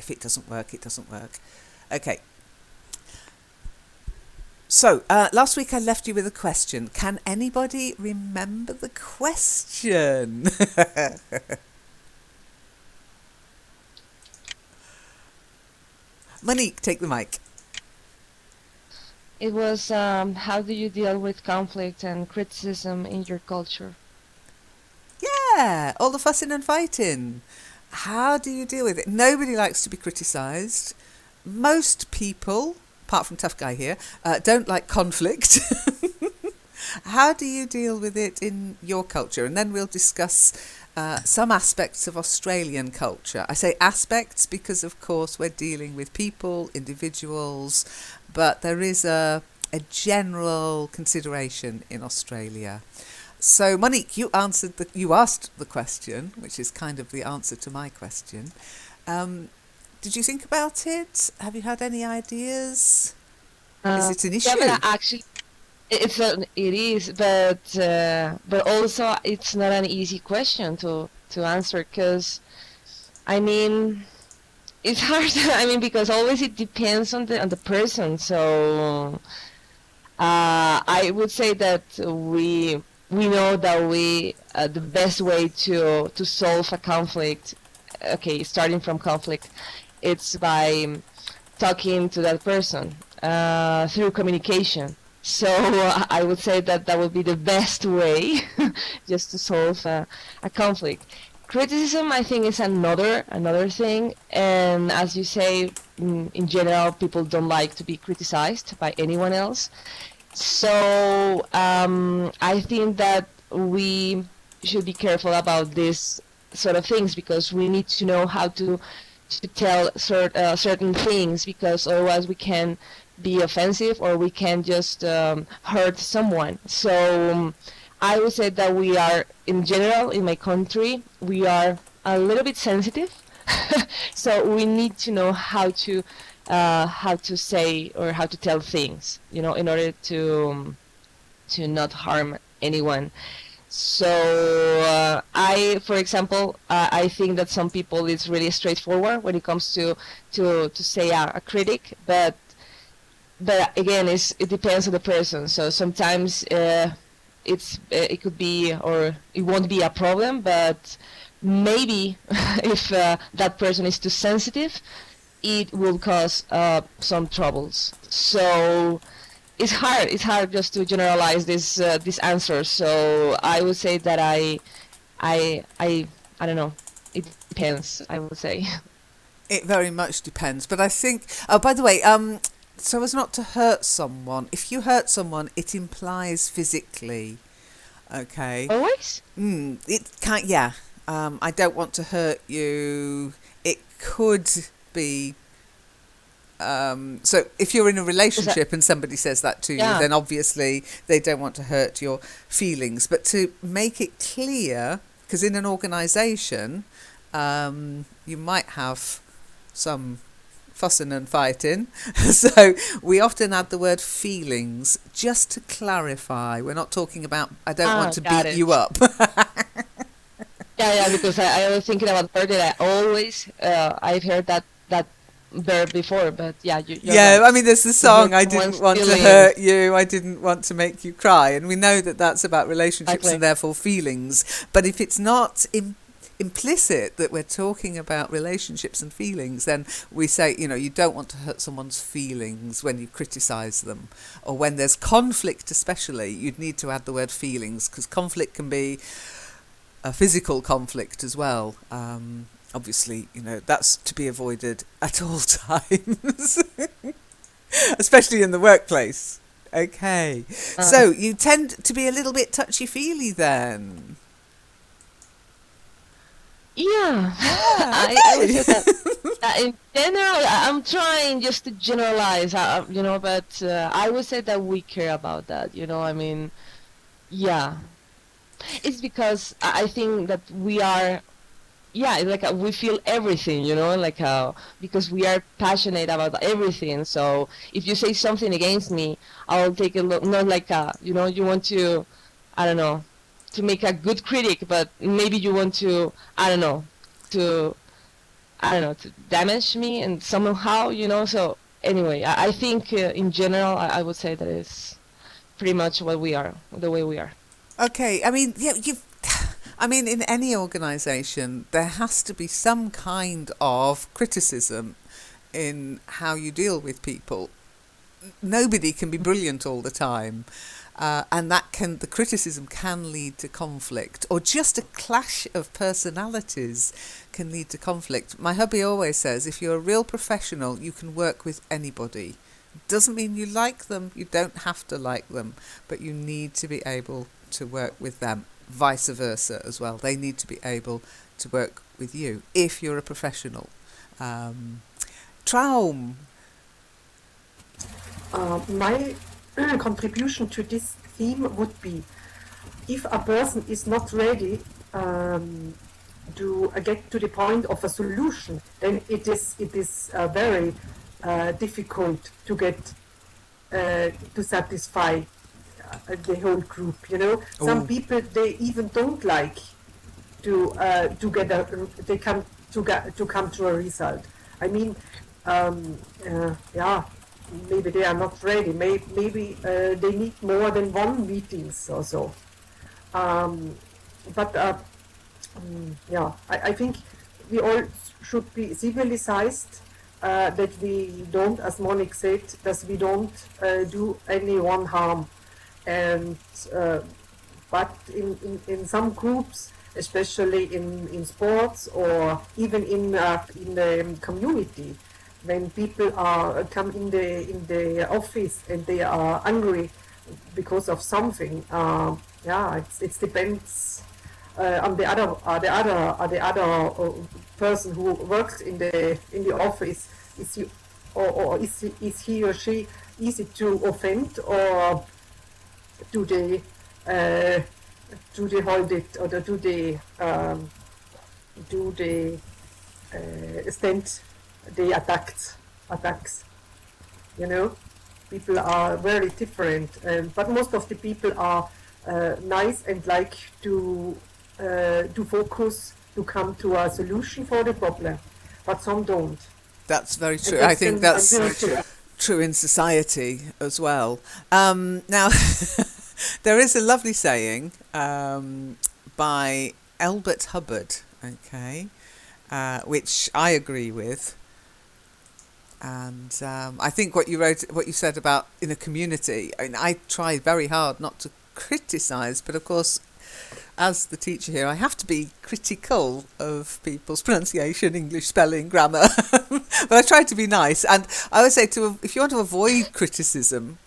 if it doesn't work, it doesn't work. Okay. So, last week I left you with a question. Can anybody remember the question? Monique, take the mic. It was how do you deal with conflict and criticism in your culture? Yeah, all the fussing and fighting. How do you deal with it? Nobody likes to be criticised. Most people, apart from tough guy here, don't like conflict. How do you deal with it in your culture? And then we'll discuss some aspects of Australian culture. I say aspects because, of course, we're dealing with people, individuals, but there is a general consideration in Australia. So, Monique, you asked the question, which is kind of the answer to my question. Did you think about it? Have you had any ideas? Is it an Yeah, but issue? actually, it is, but also it's not an easy question to answer because I mean it's hard. I mean because always it depends on the person. So I would say that we know that the best way to solve a conflict, okay, starting from conflict, it's by talking to that person through communication. So I would say that that would be the best way just to solve a conflict. Criticism, I think, is another thing, and as you say, in general, people don't like to be criticized by anyone else. So I think that we should be careful about this sort of things because we need to know how to tell certain things because otherwise we can be offensive or we can just hurt someone. So I would say that we are, in general, in my country, we are a little bit sensitive. So we need to know how to say or how to tell things, in order to not harm anyone. So for example, I think that some people it's really straightforward when it comes to say a critic, but again, it depends on the person. So sometimes it could be or it won't be a problem, but maybe if that person is too sensitive, it will cause some troubles. So it's hard. It's hard just to generalize this answer. So I would say that I don't know. It depends, I would say. It very much depends. But I think, oh, by the way, so as not to hurt someone, if you hurt someone, it implies physically. Okay. Always? It can't, yeah. I don't want to hurt you. It could be. So if you're in a Is that, relationship and somebody says that to you, yeah. then obviously they don't want to hurt your feelings. But to make it clear, because in an organisation, you might have some fussing and fighting. So we often add the word feelings just to clarify. We're not talking about, I don't want to Got beat you it. up. Yeah, because I was thinking about the word that I always, I've heard that verb before, but yeah, you're Yeah, I right. mean, there's the To song, hurt I didn't someone's want to hurt feelings. you, I didn't want to make you cry. And we know that that's about relationships and Exactly. therefore feelings. But if it's not implicit that we're talking about relationships and feelings, then we say, you don't want to hurt someone's feelings when you criticize them. Or when there's conflict, especially, you'd need to add the word feelings because conflict can be a physical conflict as well. Obviously, that's to be avoided at all times, especially in the workplace. Okay, Uh, so you tend to be a little bit touchy-feely then. yeah, Yeah, I would okay. say that. In general, I'm trying just to generalize, but I would say that we care about that. I mean, yeah, it's because I think that we are, yeah, like we feel everything, like because we are passionate about everything. So if you say something against me, I'll take a look, not like you want to, I don't know, to make a good critic, but maybe you want to, I don't know, to I don't know, to damage me and somehow, So anyway, I think in general, I would say that is pretty much what we are, the way we are. Okay, I mean, yeah, I mean, in any organisation, there has to be some kind of criticism in how you deal with people. Nobody can be brilliant all the time. And the criticism can lead to conflict, or just a clash of personalities can lead to conflict. My hubby always says, if you're a real professional, you can work with anybody. Doesn't mean you like them, you don't have to like them, but you need to be able to work with them. Vice versa as well. They need to be able to work with you if you're a professional. Traum. My contribution to this theme would be, if a person is not ready to get to the point of a solution, then it is very difficult to get to satisfy the whole group. Some Oh. people, they even don't like to get they come to come to a result. I mean, yeah, maybe they are not ready. Maybe they need more than one meetings or so. But yeah, I think we all should be civilized. That we don't, as Monique said, that we don't do anyone harm. And but in some groups, especially in sports or even in the community, when people are come in the office and they are angry because of something, yeah, it depends on the other person who works in the office. Is he is he or she easy to offend, or do they uh, do they hold it, or do they stand the attacks? People are very different, but most of the people are nice and like to focus to come to a solution for the problem, but some don't. That's very And true. I that's think then that's true in society as well. Now, there is a lovely saying by Albert Hubbard, okay, which I agree with. And I think what you said about in a community, I mean, I try very hard not to criticise, but of course, as the teacher here, I have to be critical of people's pronunciation, English spelling, grammar. But I try to be nice. And I would say, if you want to avoid criticism,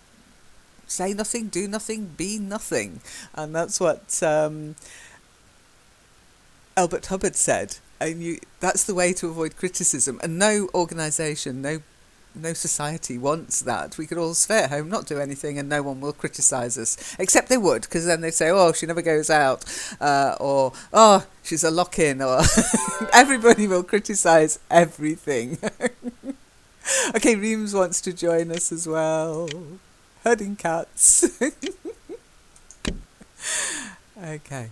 say nothing, do nothing, be nothing. And that's what Albert Hubbard said. And that's the way to avoid criticism. And no organisation, no society wants that. We could all stay at home, not do anything, and no one will criticise us. Except they would, because then they'd say, oh, she never goes out, or, oh, she's a lock-in, or everybody will criticise everything. Okay, Reems wants to join us as well. Herding cats. Okay.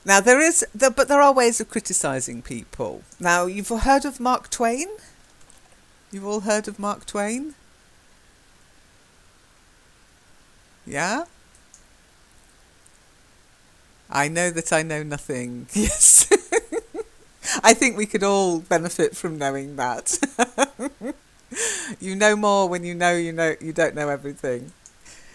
Now, but there are ways of criticising people. Now, you've heard of Mark Twain? You've all heard of Mark Twain? Yeah? I know that I know nothing. Yes. I think we could all benefit from knowing that. You know more when you know you don't know everything.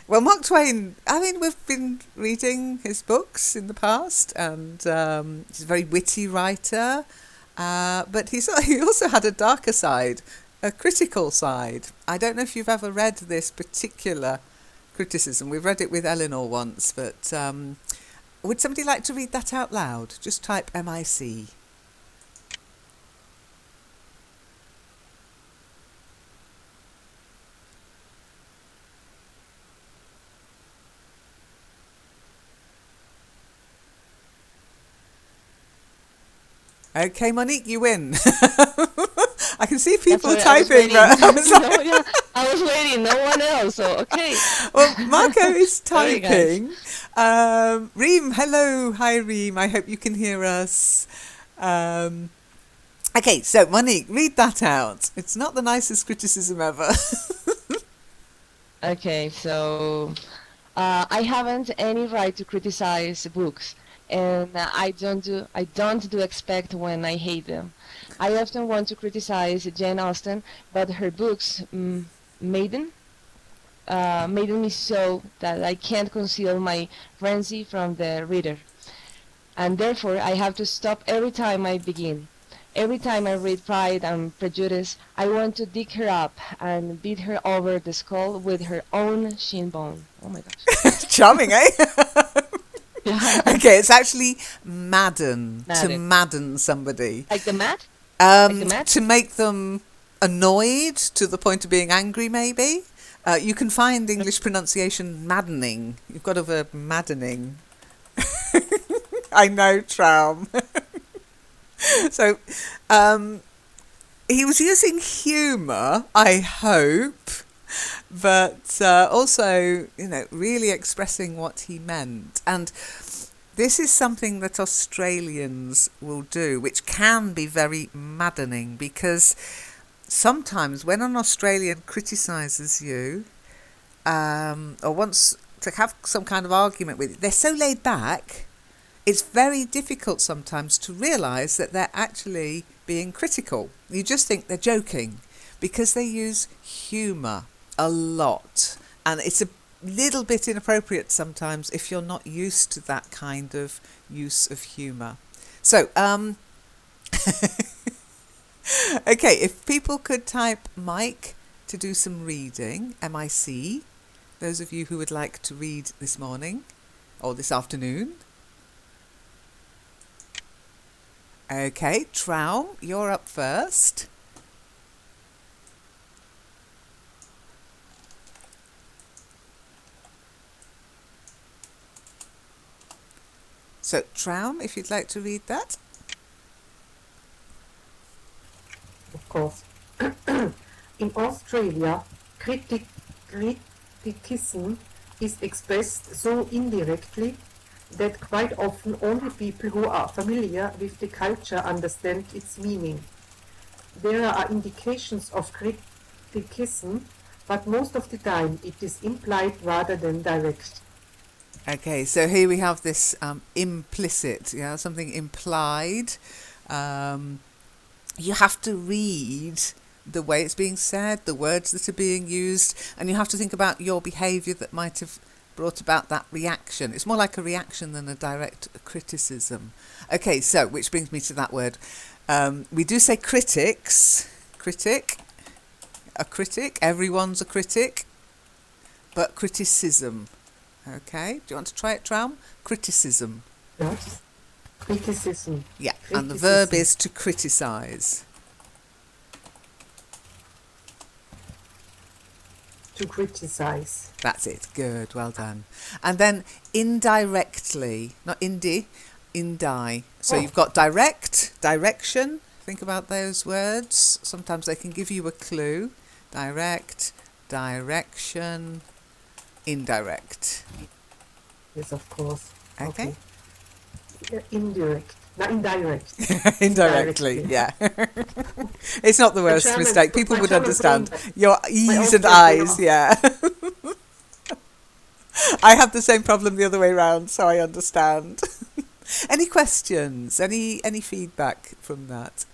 Well, Mark Twain, I mean, we've been reading his books in the past, and he's a very witty writer, but he also had a darker side, a critical side. I don't know if you've ever read this particular criticism. We've read it with Eleanor once, but would somebody like to read that out loud? Just type MIC. Okay, Monique, you win. I can see people typing. I was waiting. No one else. So okay. Well, Marco is typing. Reem, hello, hi Reem. I hope you can hear us. Okay, so Monique, read that out. It's not the nicest criticism ever. Okay, so I haven't any right to criticize books, and I don't do expect when I hate them. I often want to criticize Jane Austen, but her books, Maiden, made me so that I can't conceal my frenzy from the reader, and therefore I have to stop every time I begin. Every time I read Pride and Prejudice, I want to dig her up and beat her over the skull with her own shin bone. Oh my gosh. Charming, eh? Yeah. Okay, it's actually madden, to Madden. madden somebody. Like the mat? Like the mat? To make them annoyed to the point of being angry, maybe. You can find English pronunciation maddening. You've got a verb maddening. I know, Traum. So, he was using humour, I hope, but also, really expressing what he meant. And this is something that Australians will do, which can be very maddening, because sometimes when an Australian criticises you, or wants to have some kind of argument with you, they're so laid back, it's very difficult sometimes to realise that they're actually being critical. You just think they're joking, because they use humour a lot. And it's a little bit inappropriate sometimes if you're not used to that kind of use of humour. So, okay, if people could type Mike to do some reading, MIC, those of you who would like to read this morning or this afternoon. Okay, Traum, you're up first. So, Traum, if you'd like to read that. Of course. In Australia, criticism is expressed so indirectly that quite often only people who are familiar with the culture understand its meaning. There are indications of criticism, but most of the time it is implied rather than direct. Okay, so here we have this implicit, something implied. You have to read the way it's being said, the words that are being used, and you have to think about your behaviour that might have brought about that reaction. It's more like a reaction than a direct criticism. Okay, so which brings me to that word. We do say critic, a critic, everyone's a critic, but criticism. Okay, do you want to try it, Traum? Criticism. Yes. Criticism. Yeah, and the verb is to criticise. To criticize. That's it. Good. Well done. And then indirectly, not indi. So you've got direct, direction. Think about those words. Sometimes they can give you a clue. Direct, direction, indirect. Yes, of course. Okay. Indirect. Not indirect. Indirectly, yeah. It's not the worst German, mistake. People my would German understand. friend, Your my E's and Austrian I's, friend. yeah. I have the same problem the other way round, so I understand. Any questions? Any feedback from that?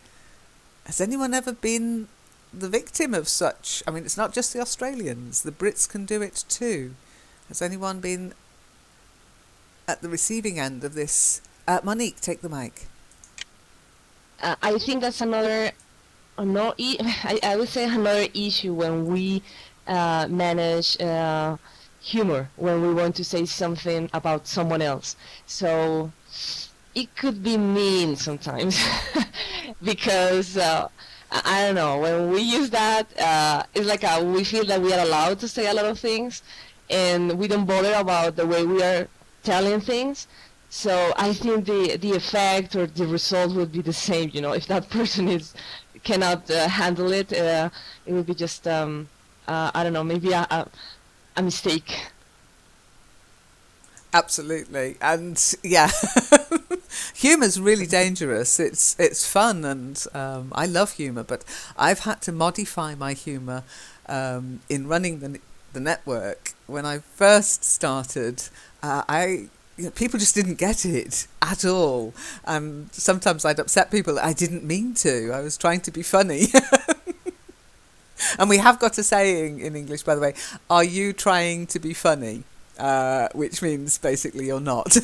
Has anyone ever been the victim of such? I mean, it's not just the Australians. The Brits can do it too. Has anyone been at the receiving end of this? Monique, take the mic. I think that's another, no, I would say another issue when we manage humor, when we want to say something about someone else. So it could be mean sometimes because I don't know, when we use that, it's like we feel that we are allowed to say a lot of things and we don't bother about the way we are telling things. So I think the effect or the result would be the same. If that person cannot handle it, it would be just I don't know, maybe a mistake. Absolutely. And yeah, Humour's really dangerous. It's fun, and I love humour, but I've had to modify my humour in running the network. When I first started, people just didn't get it at all, and sometimes I'd upset people. I didn't mean to. I was trying to be funny. And we have got a saying in English, by the way, are you trying to be funny? Which means basically you're not.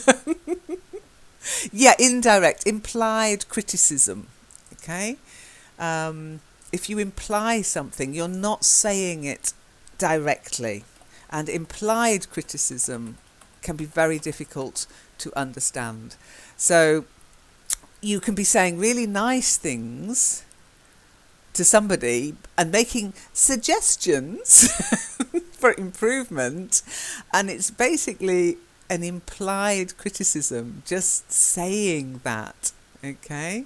Yeah, indirect, implied criticism. Okay? If you imply something, you're not saying it directly. And implied criticism can be very difficult to understand. So you can be saying really nice things to somebody and making suggestions for improvement, and it's basically an implied criticism, just saying that. Okay?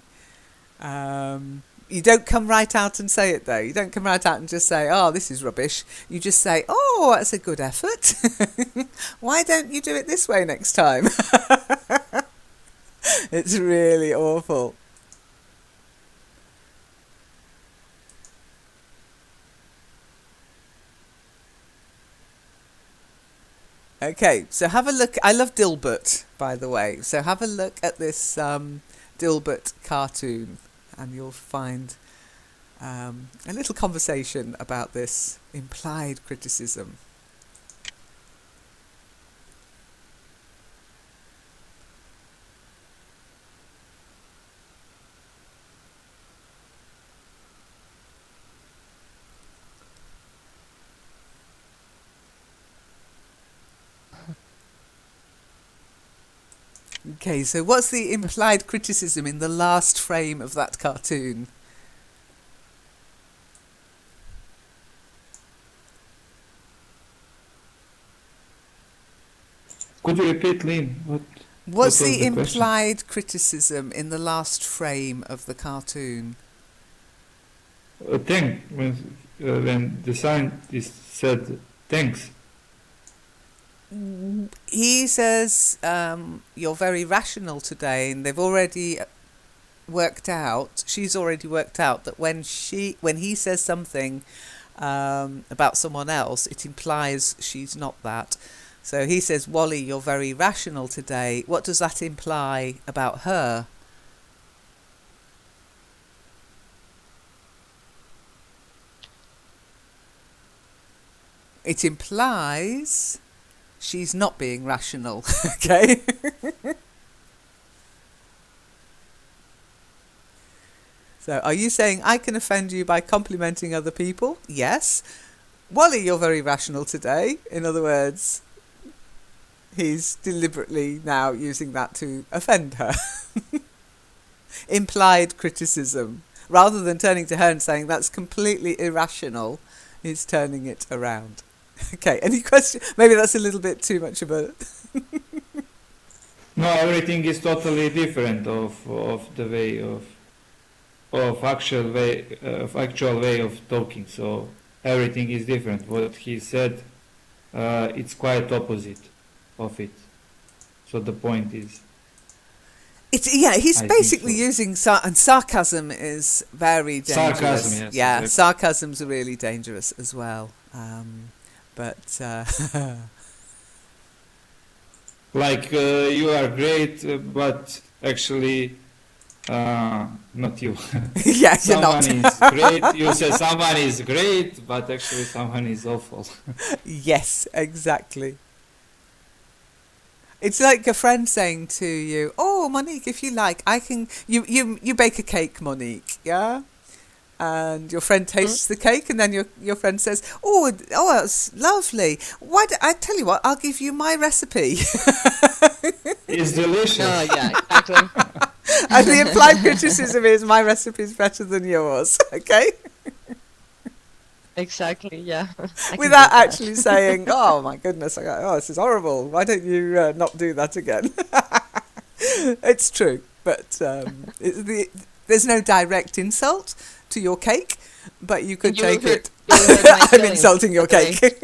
You don't come right out and say it, though. You don't come right out and just say, oh, this is rubbish. You just say, oh, that's a good effort. Why don't you do it this way next time? It's really awful. Okay, so have a look. I love Dilbert, by the way. So have a look at this Dilbert cartoon, and you'll find a little conversation about this implied criticism. Okay, so what's the implied criticism in the last frame of that cartoon? Could you repeat, Lynn? What's was the the question? implied criticism in the last frame of the cartoon? Thank when the scientist said thanks. He says, you're very rational today, and they've already worked out, she's already worked out that when he says something about someone else, it implies she's not that. So he says, Wally, you're very rational today. What does that imply about her? It implies she's not being rational. Okay? So are you saying I can offend you by complimenting other people? Yes. Wally, you're very rational today. In other words, he's deliberately now using that to offend her. Implied criticism. Rather than turning to her and saying that's completely irrational, he's turning it around. Okay, any question? Maybe that's a little bit too much of a... No, everything is totally different of the way of actual way of talking. So everything is different. What he said, it's quite opposite of it. So the point is, he's I basically think so. using and sarcasm is very dangerous. Sarcasm, yes, Yeah, exactly. sarcasms are really dangerous as well. But Like you are great, but actually not you. yeah, you're not. Someone is great. You say someone is great, but actually someone is awful. Yes, exactly. It's like a friend saying to you, "Oh, Monique, if you like, I can." You bake a cake, Monique, yeah. And your friend tastes the cake, and then your friend says, "Oh, it's lovely. I tell you what, I'll give you my recipe." It's delicious. Oh, yeah, exactly. And the implied criticism is my recipe is better than yours. Okay, Exactly, yeah. I can without get that. actually saying, "Oh my goodness, this is horrible. Why don't you not do that again?" It's true, but there's no direct insult to your cake, but you could You will take hurt- it. you will hurt my I'm feelings, insulting your okay? cake.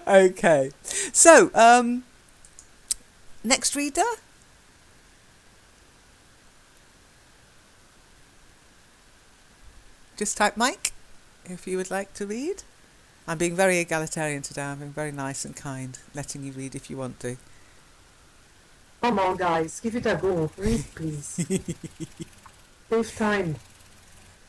Okay. So, Next reader? Just type Mike if you would like to read. I'm being very egalitarian today. I'm being very nice and kind, letting you read if you want to. Come on, guys, give it a go. Read, please. Save time.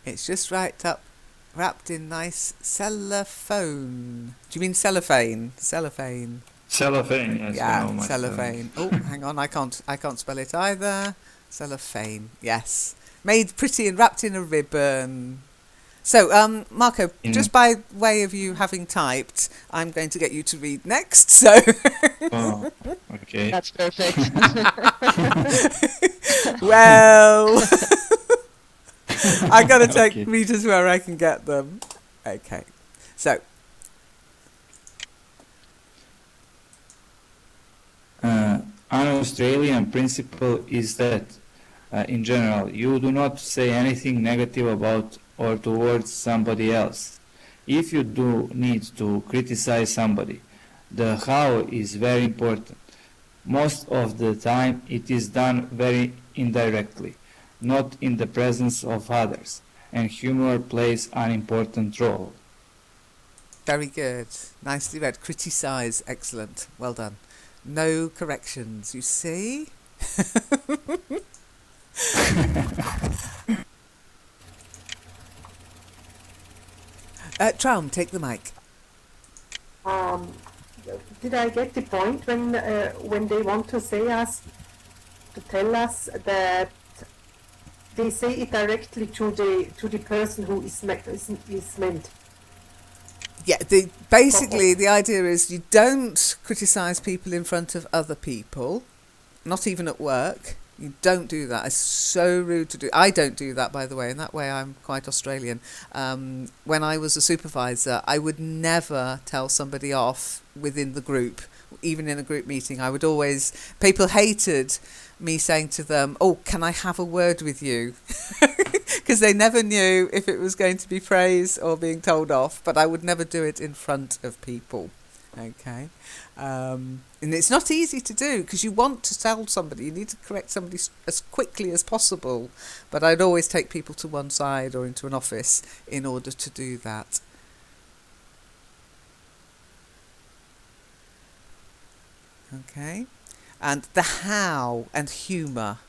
It's just wrapped in nice cellophane. Do you mean cellophane? Cellophane. Cellophane, yes, Yeah, you know myself. cellophane. Oh, hang on, I can't spell it either. Cellophane, yes. Made pretty and wrapped in a ribbon. So, Marco, just by way of you having typed, I'm going to get you to read next. So, Oh, okay. That's perfect. well, I gotta take Okay. readers where I can get them. Okay, so An Australian principle is that, in general, you do not say anything negative about or towards somebody else. If you do need to criticize somebody, the how is very important. Most of the time it is done very indirectly, not in the presence of others, and humor plays an important role. very good, nicely read. Criticise, excellent, well done. No corrections, you see. Traum, take the mic. Did I get the point when they want to tell us that they say it directly to the person who is meant? Yeah, basically the idea is you don't criticise people in front of other people, not even at work. You don't do that. It's so rude to do. I don't do that, by the way, and that way I'm quite Australian. When I was a supervisor, I would never tell somebody off within the group, even in a group meeting. I would always... People hated me saying to them, "Oh, can I have a word with you?" Because they never knew if it was going to be praise or being told off, but I would never do it in front of people. Okay. And it's not easy to do because you want to tell somebody, you need to correct somebody as quickly as possible. But I'd always take people to one side or into an office in order to do that. Okay. And the how and humour,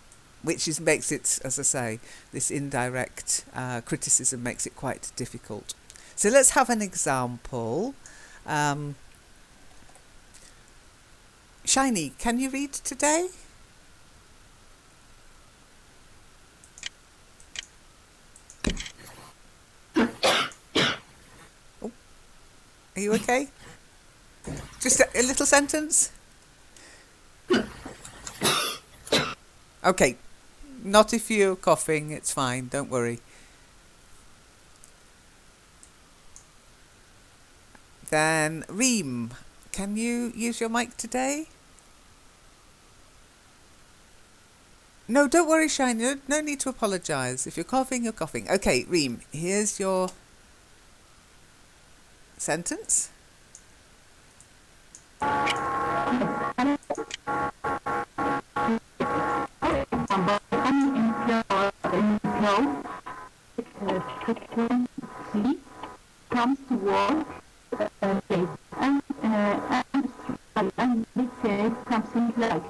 which makes it, as I say, this indirect criticism makes it quite difficult. So let's have an example. Shiny, can you read today? Oh, are you okay? Just a little sentence? Okay, not if you're coughing, it's fine, don't worry. Then, Reem, can you use your mic today? No, don't worry, Shiny. No need to apologise. If you're coughing, you're coughing. Okay, Reem, here's your sentence. Comes to work and they say something like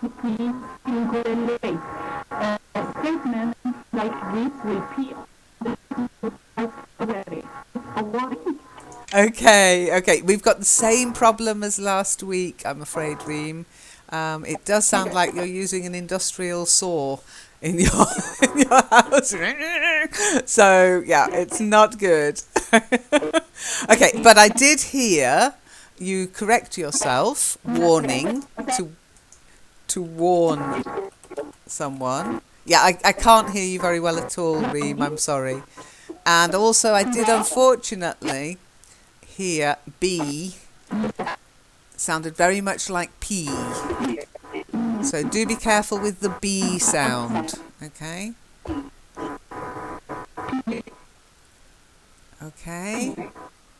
to please correlate. Statements like this repeat already. Okay, we've got the same problem as last week, I'm afraid, Reem. It does sound like you're using an industrial saw in your house. So, yeah, it's not good. Okay, but I did hear you correct yourself, warning, to warn someone. Yeah, I can't hear you very well at all, Reem, I'm sorry. And also I did, unfortunately, hear B sounded very much like P. So do be careful with the B sound, okay? Okay.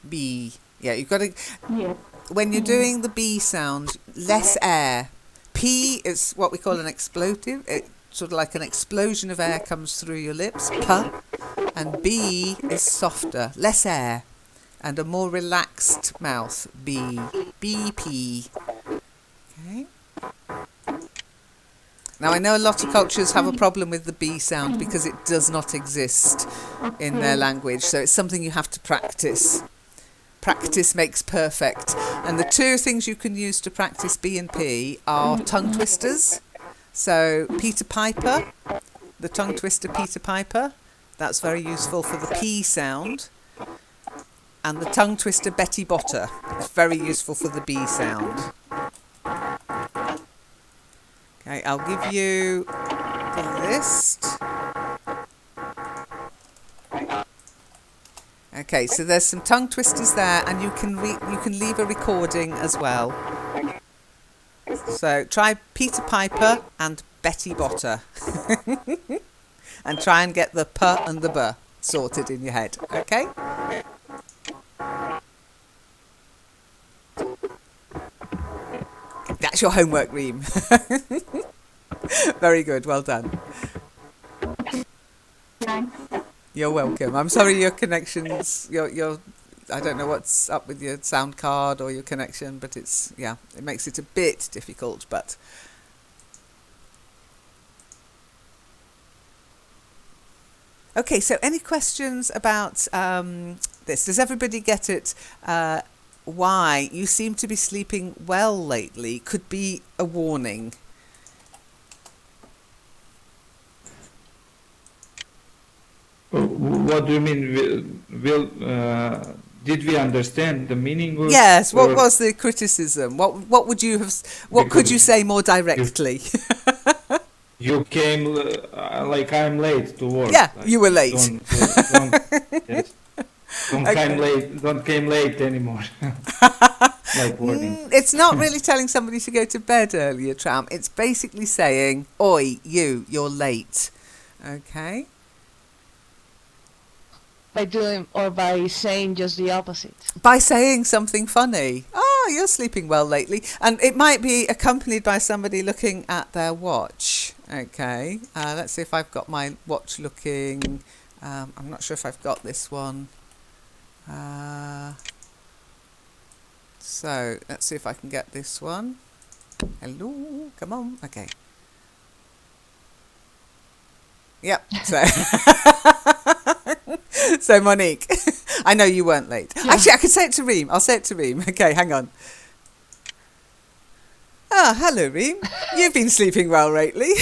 B. Yeah, you've got to... Yes. When you're doing the B sound, less air. P P is what we call an expletive. It sort of like an explosion of air comes through your lips. P. And B is softer, less air, and a more relaxed mouth. B. BP. Okay. Now, I know a lot of cultures have a problem with the B sound because it does not exist in their language. So it's something you have to practice. Practice makes perfect. And the two things you can use to practice B and P are tongue twisters. So Peter Piper, the tongue twister Peter Piper, that's very useful for the P sound. And the tongue twister Betty Botter is very useful for the B sound. Okay, I'll give you the list. Okay, so there's some tongue twisters there, and you can leave a recording as well. So try Peter Piper and Betty Botter, and try and get the P and the B sorted in your head. Okay. That's your homework, Reem. Very good, well done. Thanks. You're welcome. I'm sorry your connections, your I don't know what's up with your sound card or your connection, but it makes it a bit difficult, but okay, so any questions about this? Does everybody get it? Why you seem to be sleeping well lately could be a warning. What do you mean? Did we understand the meaning? Yes. What was the criticism? What would you have? What could you say more directly? You came like I'm late to work. Yeah, like, you were late. Yes. Don't came late. Don't came late anymore. Like warning. It's not really telling somebody to go to bed earlier, Tram. It's basically saying, "Oi, you're late." Okay. By saying just the opposite. By saying something funny. Oh, you're sleeping well lately. And it might be accompanied by somebody looking at their watch. Okay. Let's see if I've got my watch looking. I'm not sure if I've got this one. So let's see if I can get this one. Hello. Come on. Okay. Yep. So Monique, I know you weren't late. Yeah. Actually, I could say it to Reem. I'll say it to Reem. Okay, hang on. Ah, hello, Reem. You've been sleeping well lately.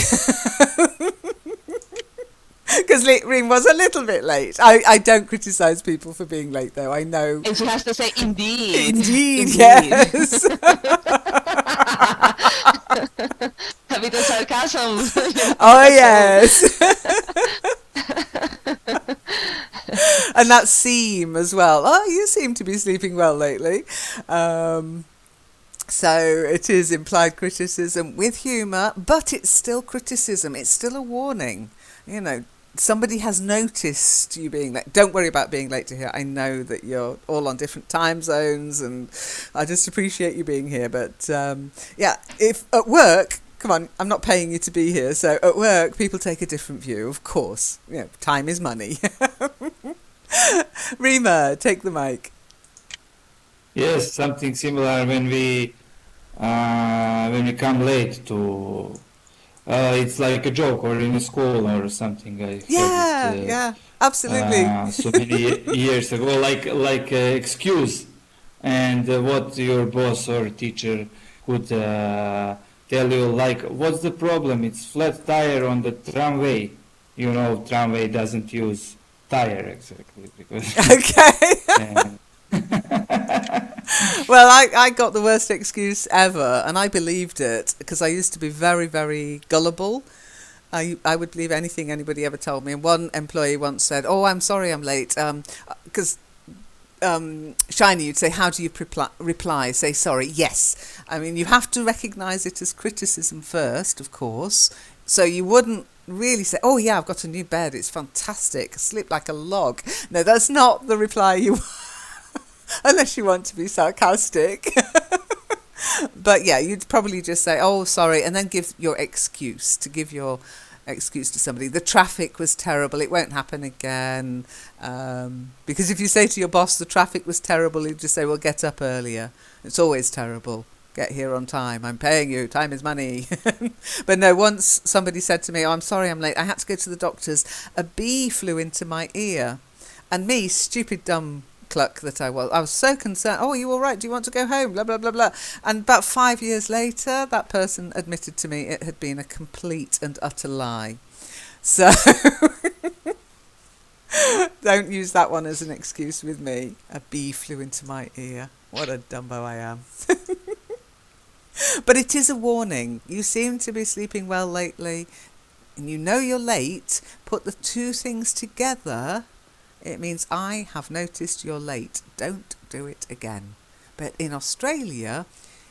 Because Reem was a little bit late. I don't criticise people for being late, though. I know. And she has to say, indeed. Indeed. Yes. A bit of sarcasm. Oh, yes. And that seem as well. Oh, you seem to be sleeping well lately. So it is implied criticism with humour, but it's still criticism. It's still a warning. You know, somebody has noticed you being late. Don't worry about being late to here. I know that you're all on different time zones, and I just appreciate you being here. But if at work, come on, I'm not paying you to be here. So at work, people take a different view, of course. You know, time is money. Rima, take the mic. Yes, something similar when we come late to. It's like a joke, or in a school or something. Yeah, absolutely. So many years ago, like excuse, and what your boss or teacher could tell you, like, what's the problem? It's flat tire on the tramway. You know, tramway doesn't use tire exactly because. Okay. Well, I got the worst excuse ever, and I believed it because I used to be very, very gullible. I would believe anything anybody ever told me. And one employee once said, "Oh, I'm sorry, I'm late," because Shiny, you'd say, "How do you reply?" Say sorry. Yes. I mean, you have to recognise it as criticism first, of course. So you wouldn't really say, "Oh yeah, I've got a new bed. It's fantastic. I sleep like a log." No, that's not the reply you want. Unless you want to be sarcastic. But yeah, you'd probably just say, "Oh, sorry," and then give your excuse to somebody. The traffic was terrible. It won't happen again. Because if you say to your boss the traffic was terrible, he'd just say, "Well, get up earlier. It's always terrible. Get here on time. I'm paying you. Time is money." But no, once somebody said to me, "Oh, I'm sorry, I'm late. I had to go to the doctor's. A bee flew into my ear." And me, stupid, dumb cluck that I was so concerned. "Oh, are you all right? Do you want to go home?" Blah, blah, blah, blah. And about 5 years later, that person admitted to me it had been a complete and utter lie. So don't use that one as an excuse with me. A bee flew into my ear. What a dumbo I am. But it is a warning. You seem to be sleeping well lately, and you know you're late. Put the two things together. It means I have noticed you're late. Don't do it again. But in Australia,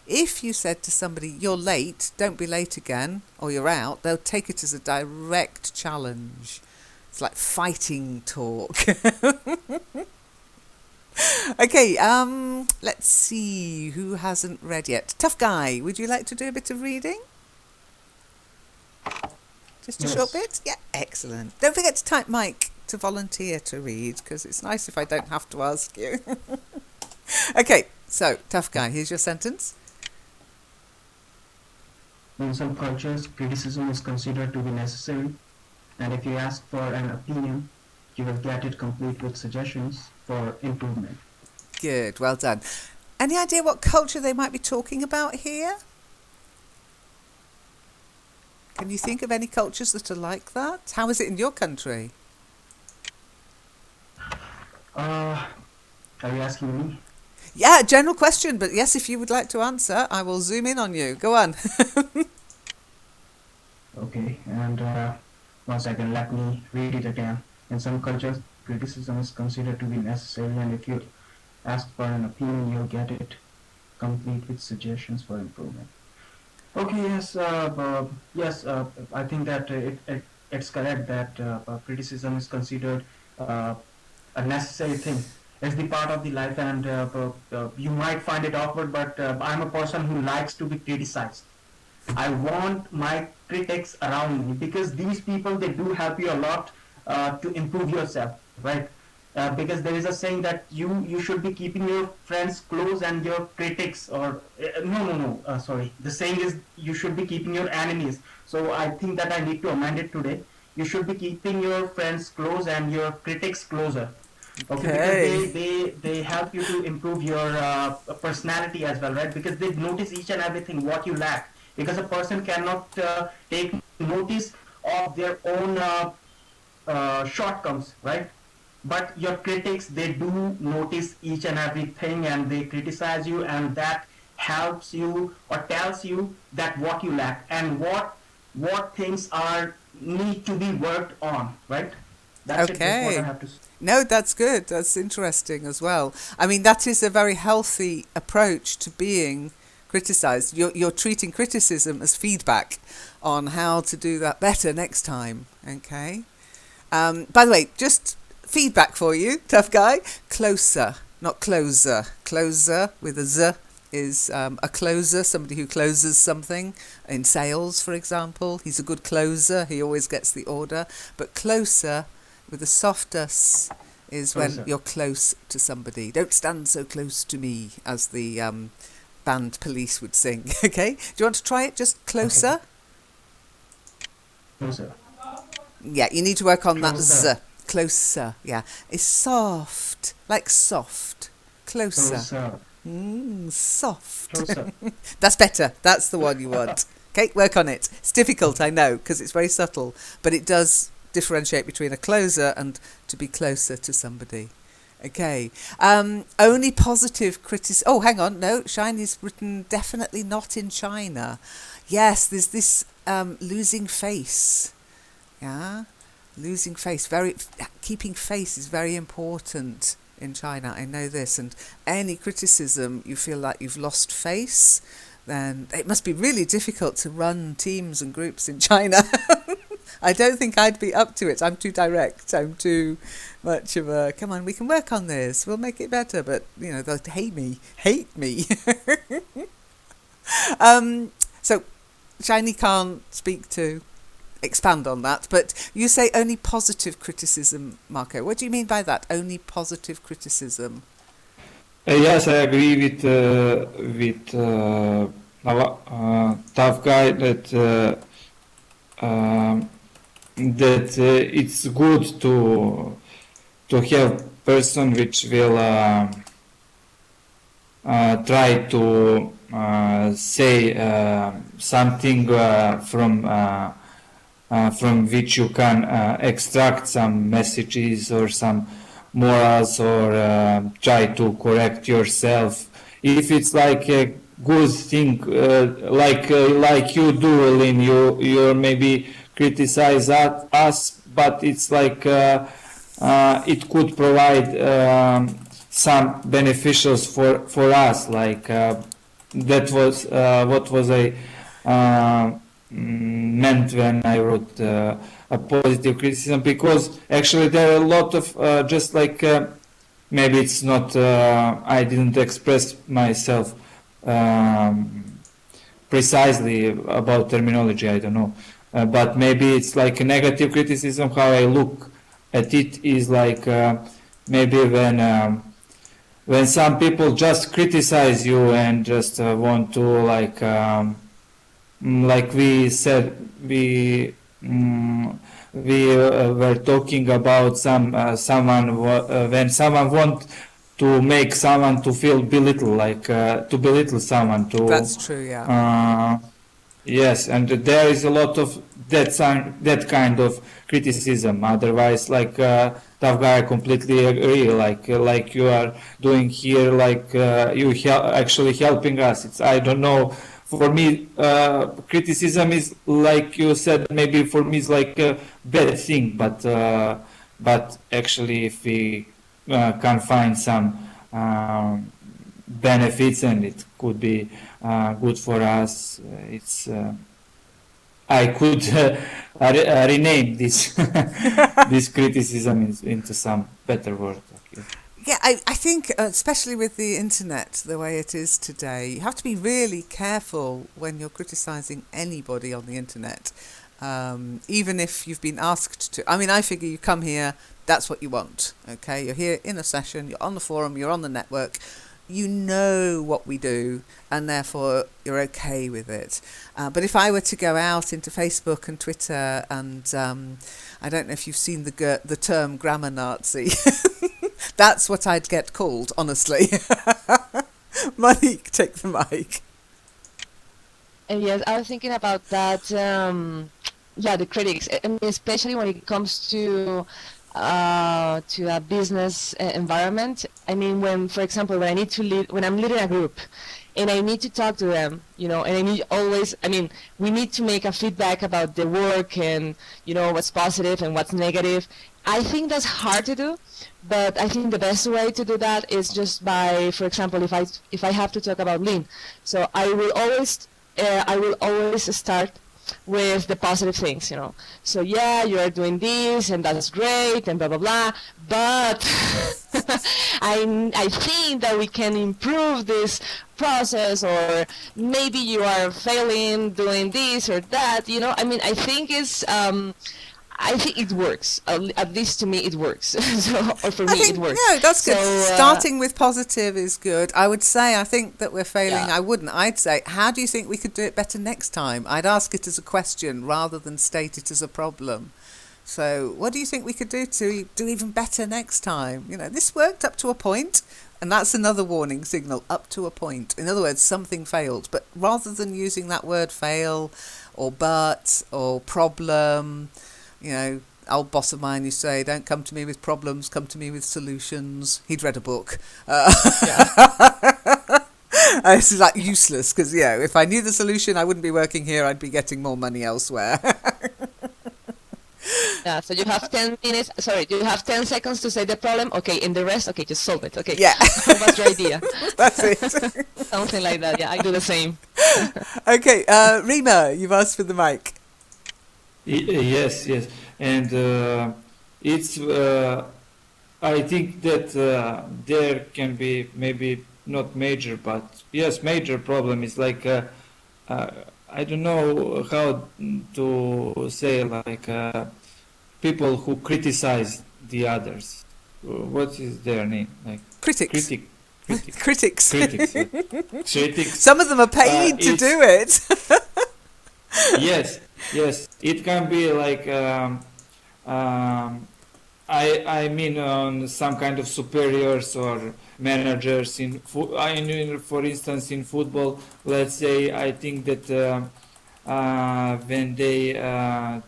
if you said to somebody, "You're late, don't be late again," or "You're out," they'll take it as a direct challenge. It's like fighting talk. Okay, let's see who hasn't read yet. Tough Guy, would you like to do a bit of reading? Just a short bit? Yeah, excellent. Don't forget to type Mike to volunteer to read, because it's nice if I don't have to ask you. Okay, so, Tough Guy, here's your sentence. In some cultures, criticism is considered to be necessary, and if you ask for an opinion, you will get it complete with suggestions for improvement. Good, well done. Any idea what culture they might be talking about here? Can you think of any cultures that are like that? How is it in your country? Are you asking me? Yeah, general question, but yes, if you would like to answer, I will zoom in on you. Go on. Okay, and 1 second, let me read it again. In some cultures, criticism is considered to be necessary, and if you ask for an opinion, you'll get it complete with suggestions for improvement. Okay, yes, I think that it's correct that criticism is considered a necessary thing. It's the part of the life, and you might find it awkward, but I'm a person who likes to be criticized. I want my critics around me, because these people, they do help you a lot to improve yourself, right? Because there is a saying that you should be keeping your friends close and your critics, or sorry, the saying is you should be keeping your enemies. So I think that I need to amend it today. You should be keeping your friends close and your critics closer. Okay, because they help you to improve your personality as well, right? Because they notice each and everything what you lack. Because a person cannot take notice of their own shortcomings, right? But your critics, they do notice each and everything, and they criticize you, and that helps you or tells you that what you lack and what things are need to be worked on, right? That's it. That's what I have to say. No, that's good. That's interesting as well. I mean, that is a very healthy approach to being criticised. You're treating criticism as feedback on how to do that better next time. Okay. By the way, just feedback for you, Tough Guy. Closer, not closer. Closer with a Z is a closer, somebody who closes something in sales, for example. He's a good closer. He always gets the order. But closer with a soft S is when you're close to somebody. Don't stand so close to me, as the band Police would sing. Okay? Do you want to try it? Just closer? Okay. Closer. Yeah, you need to work on Closer. that Z. Closer, yeah. It's soft, like soft. Closer. Closer. Soft. Closer. That's better. That's the one you want. Okay, work on it. It's difficult, I know, because it's very subtle, but it does differentiate between a closer and to be closer to somebody. Okay. Only positive criticism. Oh, hang on. No, Shine is written definitely not in China. Yes, there's this losing face. Yeah, losing face. Keeping face is very important in China. I know this. And any criticism you feel like you've lost face, then it must be really difficult to run teams and groups in China. I don't think I'd be up to it. I'm too direct. I'm too much of a, come on, we can work on this. We'll make it better. But, they'll hate me. So Shiny can't speak to expand on that, but you say only positive criticism, Marco. What do you mean by that? Only positive criticism? Yes, I agree with our tough guy that it's good to have person which will try to say something from which you can extract some messages or some morals, or try to correct yourself. If it's like a good thing, like you do, Lynn, you maybe criticize us, but it's like it could provide some beneficials for us. Like that was what was I meant when I wrote a positive criticism, because actually there are a lot of just like maybe it's not I didn't express myself precisely about terminology, I don't know, but maybe it's like a negative criticism. How I look at it is like maybe when some people just criticize you and just want to like we said, we were talking about someone when someone want to make someone to feel belittle, like to belittle someone, to That's true, yeah. yes, and there is a lot of that kind of criticism. Otherwise, like tough guy, I completely agree. Like you are doing here, like you actually helping us. It's, I don't know. For me, criticism is, like you said, maybe for me it's like a bad thing. But actually, if we can find some benefits and it could be good for us, it's I could rename this this criticism into some better word. Okay. Yeah, I think, especially with the internet the way it is today, you have to be really careful when you're criticising anybody on the internet, even if you've been asked to. I mean, I figure you come here, that's what you want, okay? You're here in a session, you're on the forum, you're on the network, you know what we do, and therefore you're okay with it. But if I were to go out into Facebook and Twitter, and I don't know if you've seen the term grammar Nazi, that's what I'd get called, honestly. Monique, take the mic. And yes, I was thinking about that. Yeah, the critics. I mean, especially when it comes to a business environment. I mean, when, for example, when I need to lead, when I'm leading a group, and I need to talk to them, you know, and I need always. I mean, we need to make a feedback about the work and, you know, what's positive and what's negative. I think that's hard to do, but I think the best way to do that is just by, for example, if I have to talk about lean, so I will always start with the positive things, you know. So yeah, you are doing this and that's great and blah blah blah, but I think that we can improve this process, or maybe you are failing doing this or that, you know. I mean, I think it works. At least to me, it works. So, or for me, it works. No, that's good. So, Starting with positive is good. I would say, I think that we're failing. Yeah. I wouldn't. I'd say, how do you think we could do it better next time? I'd ask it as a question rather than state it as a problem. So what do you think we could do to do even better next time? You know, this worked up to a point, and that's another warning signal, up to a point. In other words, something failed. But rather than using that word fail or but or problem, you know, old boss of mine used to say, don't come to me with problems, come to me with solutions. He'd read a book. This is like useless because, yeah, if I knew the solution, I wouldn't be working here. I'd be getting more money elsewhere. Yeah, so you have 10 minutes, sorry, you have 10 seconds to say the problem, okay, and the rest, okay, just solve it, okay. Yeah. What's your idea? That's it. Something like that, yeah, I do the same. Okay, Rima, you've asked for the mic. Yes, and it's. I think that there can be maybe not major, but yes, major problem is like I don't know how to say, like people who criticize the others. What is their name? Like Critics. critic, critic, Critics. critics, critics. Some of them are paid to It's do it. yes, yes. It can be like I mean on some kind of superiors or managers in for instance in football. Let's say I think that when they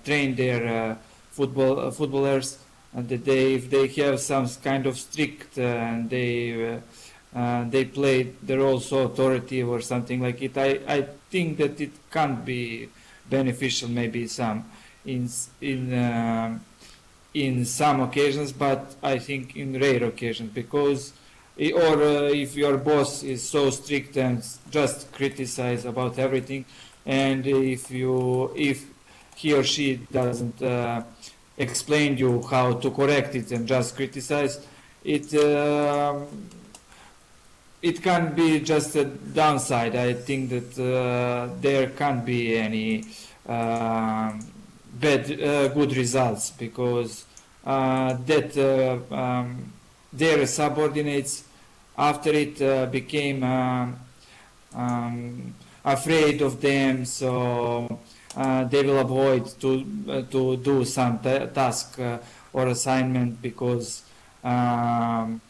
train their footballers, and that if they have some kind of strict and they play their also authority or something like it. I think that it can't be beneficial maybe some in in uh, in some occasions, but I think in rare occasions, because if your boss is so strict and just criticize about everything, and if he or she doesn't explain you how to correct it and just criticize it, it can be just a downside. I think that there can't be any good results, because their subordinates after it became afraid of them, so they will avoid to do some task or assignment because of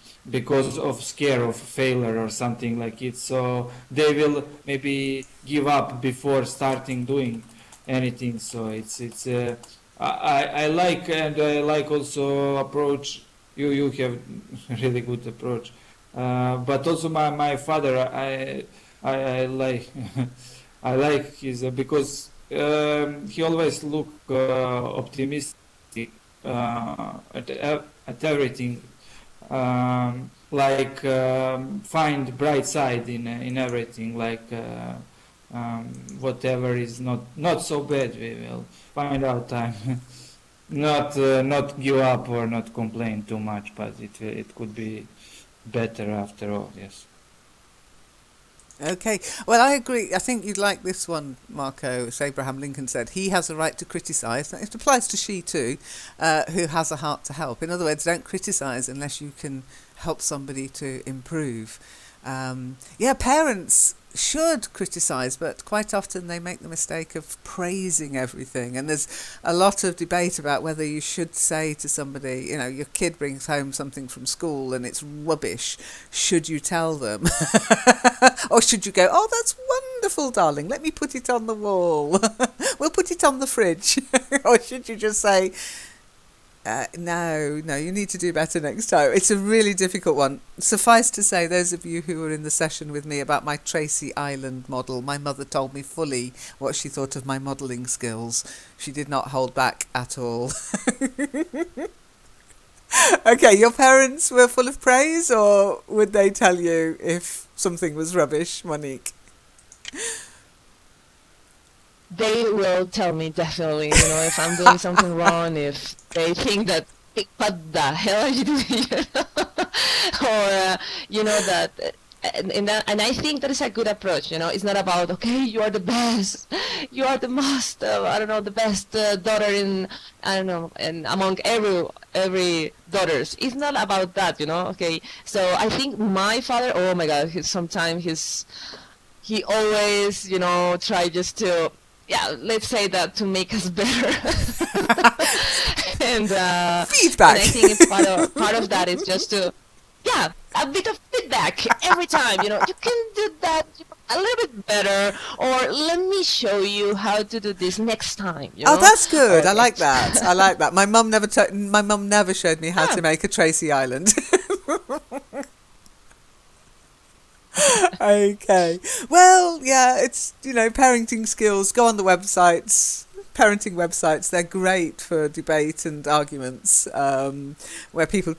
scare of failure or something like it. So they will maybe give up before starting doing anything. So it's I like, and I like also approach. You have really good approach, but also my father, I like I like his because he always look optimistic at everything, like find bright side in everything, like whatever is not so bad, we will find out time. Not give up or not complain too much, but it could be better after all. Yes. Okay. Well, I agree. I think you'd like this one, Marco. As Abraham Lincoln said, he has a right to criticise. It applies to she too, who has a heart to help. In other words, don't criticise unless you can help somebody to improve. Yeah, parents should criticise, but quite often they make the mistake of praising everything. And there's a lot of debate about whether you should say to somebody, you know, your kid brings home something from school and it's rubbish. Should you tell them? Or should you go, oh, that's wonderful, darling, let me put it on the wall. We'll put it on the fridge. Or should you just say, no, you need to do better next time. It's a really difficult one. Suffice to say, those of you who were in the session with me about my Tracy Island model, my mother told me fully what she thought of my modelling skills. She did not hold back at all. Okay, your parents were full of praise, or would they tell you if something was rubbish, Monique? They will tell me definitely, you know, if I'm doing something wrong, if they think that, what the hell are you doing? Or, you know, that, and I think that is a good approach, you know, it's not about, okay, you are the best, you are the most, I don't know, the best daughter in, I don't know, and among every daughters. It's not about that, you know, okay, so I think my father, oh my God, he always, you know, try just to, yeah, let's say that to make us better. and Feedback. And I think it's part of that is just to, yeah, a bit of feedback every time. You know, you can do that a little bit better, or let me show you how to do this next time. You know? Oh, that's good. I Okay. like that. I like that. My mum never showed me how to make a Tracy Island. Okay. Well, yeah, it's, you know, parenting skills. Go on the websites. Parenting websites, they're great for debate and arguments, where people,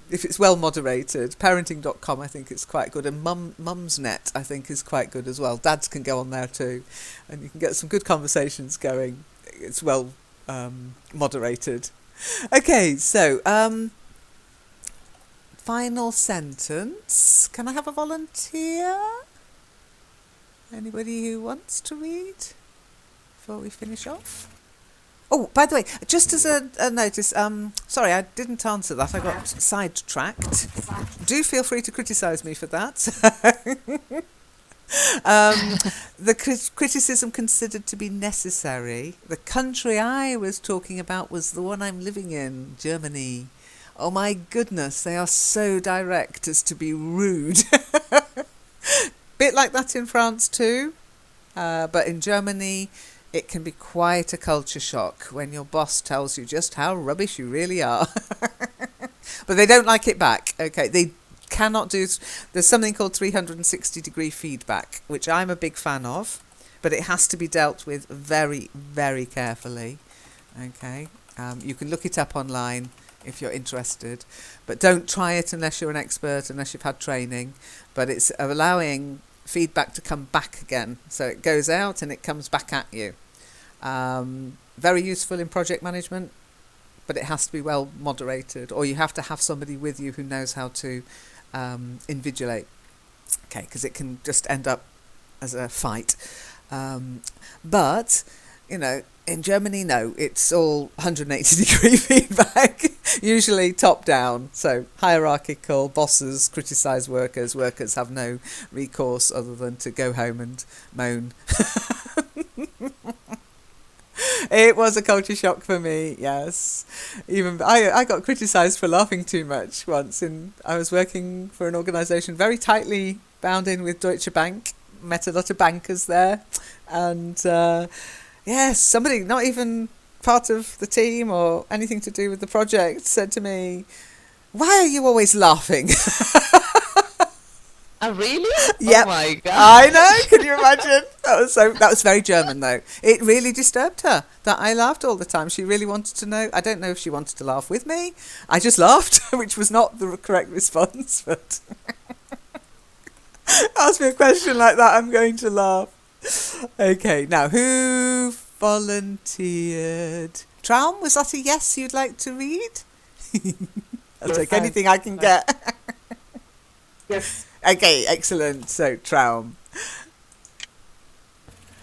if it's well moderated. Parenting.com, I think it's quite good. And Mumsnet, I think, is quite good as well. Dads can go on there too. And you can get some good conversations going. It's well moderated. Okay, so final sentence. Can I have a volunteer? Anybody who wants to read before we finish off? Oh, by the way, just as a notice, sorry, I didn't answer that. I got sidetracked. Do feel free to criticise me for that. The criticism considered to be necessary. The country I was talking about was the one I'm living in, Germany. Oh my goodness, they are so direct as to be rude. Bit like that in France too, but in Germany it can be quite a culture shock when your boss tells you just how rubbish you really are. But they don't like it back. Okay, they cannot do. There's something called 360-degree feedback, which I'm a big fan of, but it has to be dealt with very, very carefully. Okay, you can look it up online if you're interested, but don't try it unless you're an expert, unless you've had training. But it's allowing feedback to come back again, so it goes out and it comes back at you. Very useful in project management, but it has to be well moderated, or you have to have somebody with you who knows how to invigilate. Okay, because it can just end up as a fight. But you know, in Germany, no, it's all 180-degree feedback, usually top down. So hierarchical, bosses criticise workers, workers have no recourse other than to go home and moan. It was a culture shock for me, yes. Even I got criticised for laughing too much once. I was working for an organisation very tightly bound in with Deutsche Bank, met a lot of bankers there, and yes, somebody not even part of the team or anything to do with the project said to me, "Why are you always laughing?" Oh, really? Yep. Oh my god. I know, can you imagine? That was very German though. It really disturbed her that I laughed all the time. She really wanted to know. I don't know if she wanted to laugh with me. I just laughed, which was not the correct response, but ask me a question like that, I'm going to laugh. Okay, now who volunteered? Traum, was that a yes you'd like to read? I'll take anything I can get. Yes. Okay, excellent. So, Traum.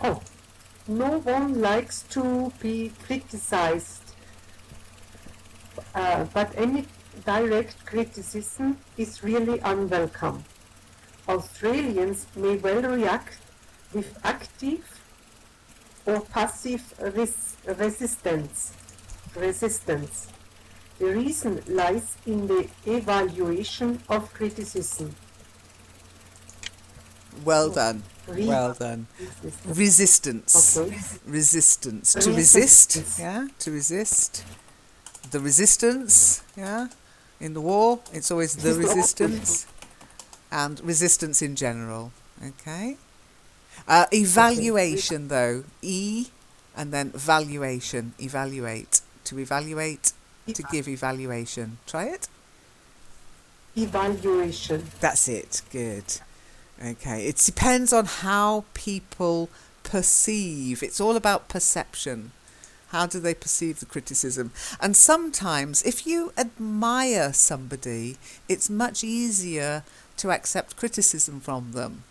Oh, no one likes to be criticized, but any direct criticism is really unwelcome. Australians may well react with active or passive resistance. The reason lies in the evaluation of criticism. Well done. Well done. Resistance. Okay. Resistance. To resist. Yeah. To resist. The resistance. Yeah. In the war, it's always the resistance. And resistance in general. Okay. Evaluation, though. E and then valuation. Evaluate. To evaluate. To give evaluation. Try it. Evaluation. That's it. Good. Okay. It depends on how people perceive. It's all about perception. How do they perceive the criticism? And sometimes, if you admire somebody, it's much easier to accept criticism from them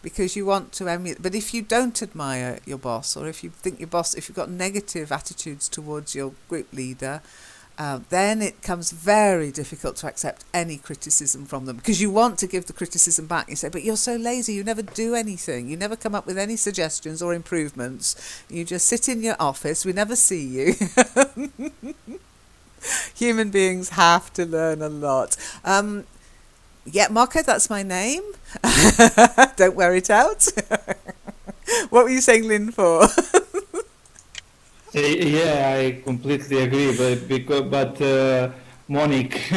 because you want to emulate. But if you don't admire your boss, or if you think your boss, if you've got negative attitudes towards your group leader, then it becomes very difficult to accept any criticism from them because you want to give the criticism back. You say, but you're so lazy, you never do anything. You never come up with any suggestions or improvements. You just sit in your office, we never see you. Human beings have to learn a lot. Yeah, Marco, that's my name. Don't wear it out. What were you saying, Lynn, for? Yeah, I completely agree. But Monique,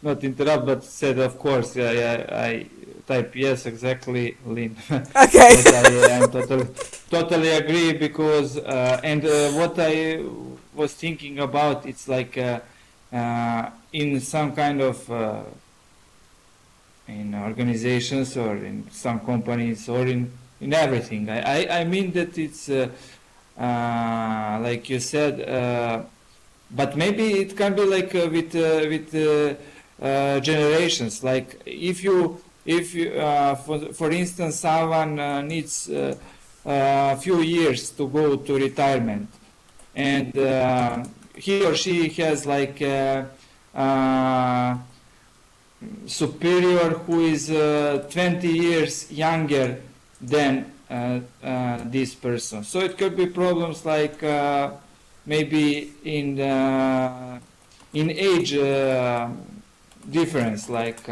not interrupt, but said, of course. Yeah, I type yes, exactly, Lynn. Okay. But I'm totally agree because and what I was thinking about, it's like in some kind of in organizations or in some companies or in everything. I mean that it's like you said, but maybe it can be like with generations. Like if you for instance someone needs a few years to go to retirement, and he or she has like superior who is 20 years younger than this person. So it could be problems like maybe in age difference, like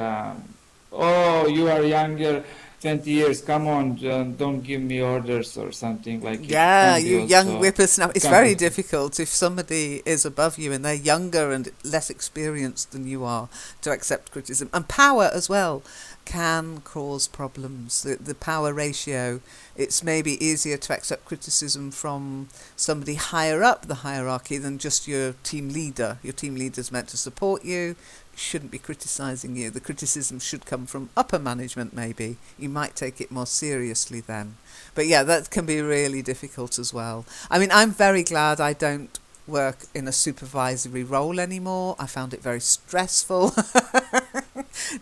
oh, you are younger 20 years, come on, don't give me orders or something. Like it Yeah, can be you young also whippersnapper. It's very complicated. difficult if somebody is above you and they're younger and less experienced than you are to accept criticism. And power as well can cause problems. The power ratio, it's maybe easier to accept criticism from somebody higher up the hierarchy than just your team leader. Your team leader's meant to support you, shouldn't be criticising you. The criticism should come from upper management maybe. You might take it more seriously then. But yeah, that can be really difficult as well. I mean, I'm very glad I don't work in a supervisory role anymore. I found it very stressful.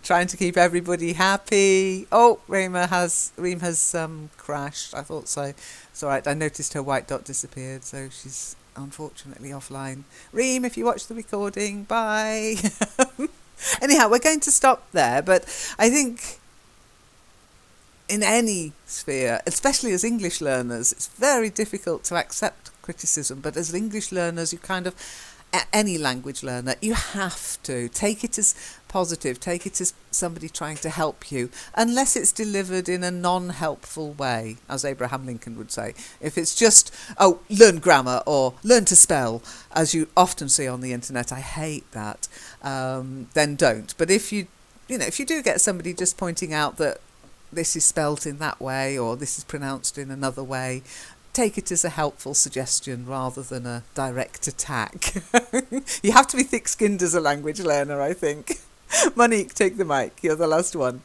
Trying to keep everybody happy. Oh, Reem has crashed. I thought so. It's all right. I noticed her white dot disappeared, so she's unfortunately offline. Reem, if you watch the recording, bye. Anyhow, we're going to stop there, but I think in any sphere, especially as English learners, it's very difficult to accept criticism, but as English learners, you kind of, any language learner, you have to take it as positive, take it as somebody trying to help you, unless it's delivered in a non-helpful way, as Abraham Lincoln would say. If it's just, oh, learn grammar or learn to spell, as you often see on the internet, I hate that, then don't. But if you do get somebody just pointing out that this is spelt in that way or this is pronounced in another way, take it as a helpful suggestion rather than a direct attack. You have to be thick-skinned as a language learner, I think. Monique, take the mic. You're the last one.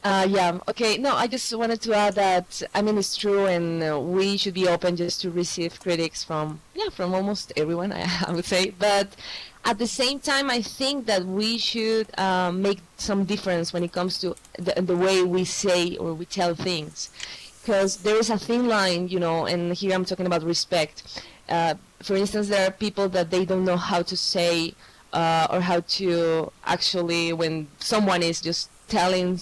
Yeah, okay. No, I just wanted to add that, I mean, it's true, and we should be open just to receive critics from almost everyone, I would say. But at the same time, I think that we should make some difference when it comes to the way we say or we tell things. Because there is a thin line, and here I'm talking about respect. For instance, there are people that they don't know how to say or how to actually, when someone is just telling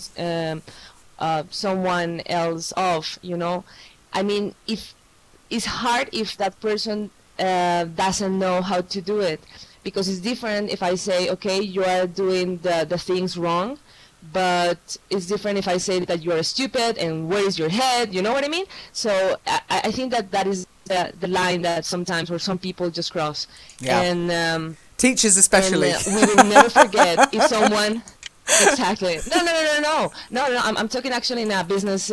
someone else off, I mean, if it's hard if that person doesn't know how to do it, because it's different if I say, okay, you are doing the things wrong, but it's different if I say that you are stupid and where is your head, you know what I mean? So I think that is the line that sometimes or some people just cross. Yeah. And teachers especially. And, we will never forget if someone exactly. No. I'm talking actually in a business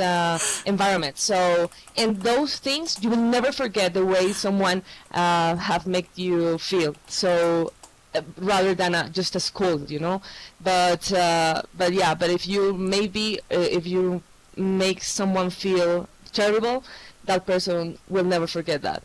environment. So, in those things, you will never forget the way someone have made you feel. So, rather than just a scold, But if you if you make someone feel terrible, that person will never forget that.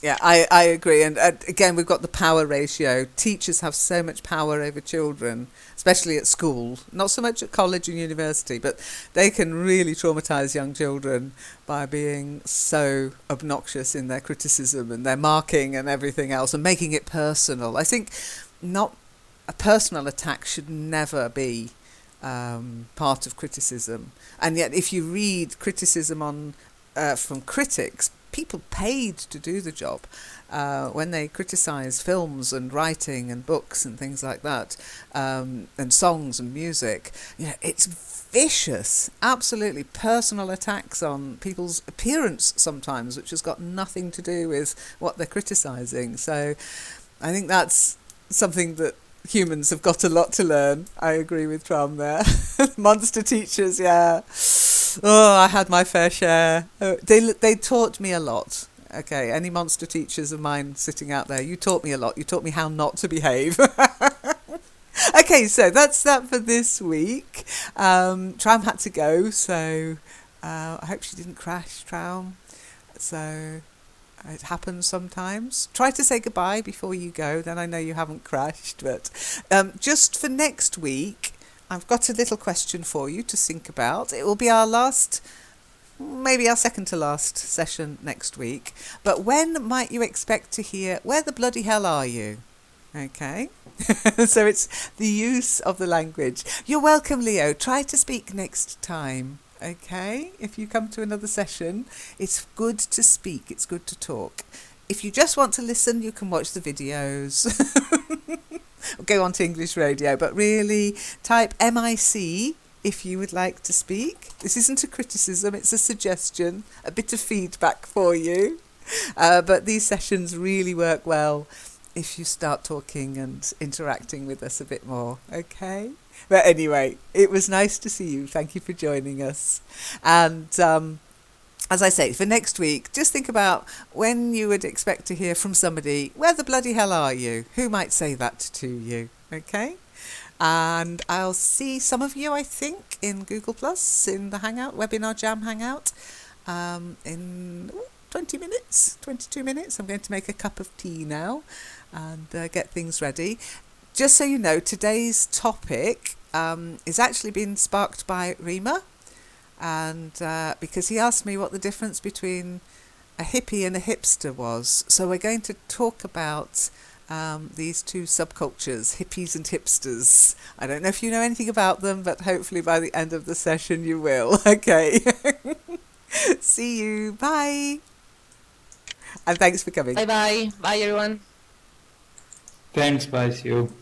Yeah, I agree. And again, we've got the power ratio. Teachers have so much power over children, especially at school. Not so much at college and university, but they can really traumatise young children by being so obnoxious in their criticism and their marking and everything else and making it personal. I think not a personal attack should never be part of criticism. And yet if you read criticism from critics, people paid to do the job, when they criticise films and writing and books and things like that, and songs and music, it's vicious, absolutely personal attacks on people's appearance sometimes, which has got nothing to do with what they're criticising. So I think that's something that humans have got a lot to learn. I agree with Tram there. Monster teachers, yeah. Oh, I had my fair share. They taught me a lot. Okay, any monster teachers of mine sitting out there, you taught me a lot. You taught me how not to behave. Okay, so that's that for this week. Tram had to go, so I hope she didn't crash, Tram. So It happens sometimes. Try to say goodbye before you go, then I know you haven't crashed. But just for next week, I've got a little question for you to think about. It will be our last, maybe our second to last session next week. But when might you expect to hear, where the bloody hell are you? Okay. So it's the use of the language. You're welcome, Leo. Try to speak next time. Okay, if you come to another session, it's good to speak, it's good to talk. If you just want to listen, you can watch the videos. Go on to English radio, but really type MIC if you would like to speak. This isn't a criticism, it's a suggestion, a bit of feedback for you. But these sessions really work well if you start talking and interacting with us a bit more, okay? But anyway, it was nice to see you. Thank you for joining us. And as I say, for next week, just think about when you would expect to hear from somebody, where the bloody hell are you? Who might say that to you? Okay? And I'll see some of you, I think, in Google Plus, in the Hangout, Webinar Jam Hangout, in 20 minutes, 22 minutes. I'm going to make a cup of tea now and get things ready. Just so you know, today's topic is actually being sparked by Rima, and because he asked me what the difference between a hippie and a hipster was. So we're going to talk about these two subcultures, hippies and hipsters. I don't know if you know anything about them, but hopefully by the end of the session you will. Okay. See you. Bye. And thanks for coming. Bye bye. Bye everyone. Thanks, bye, see you.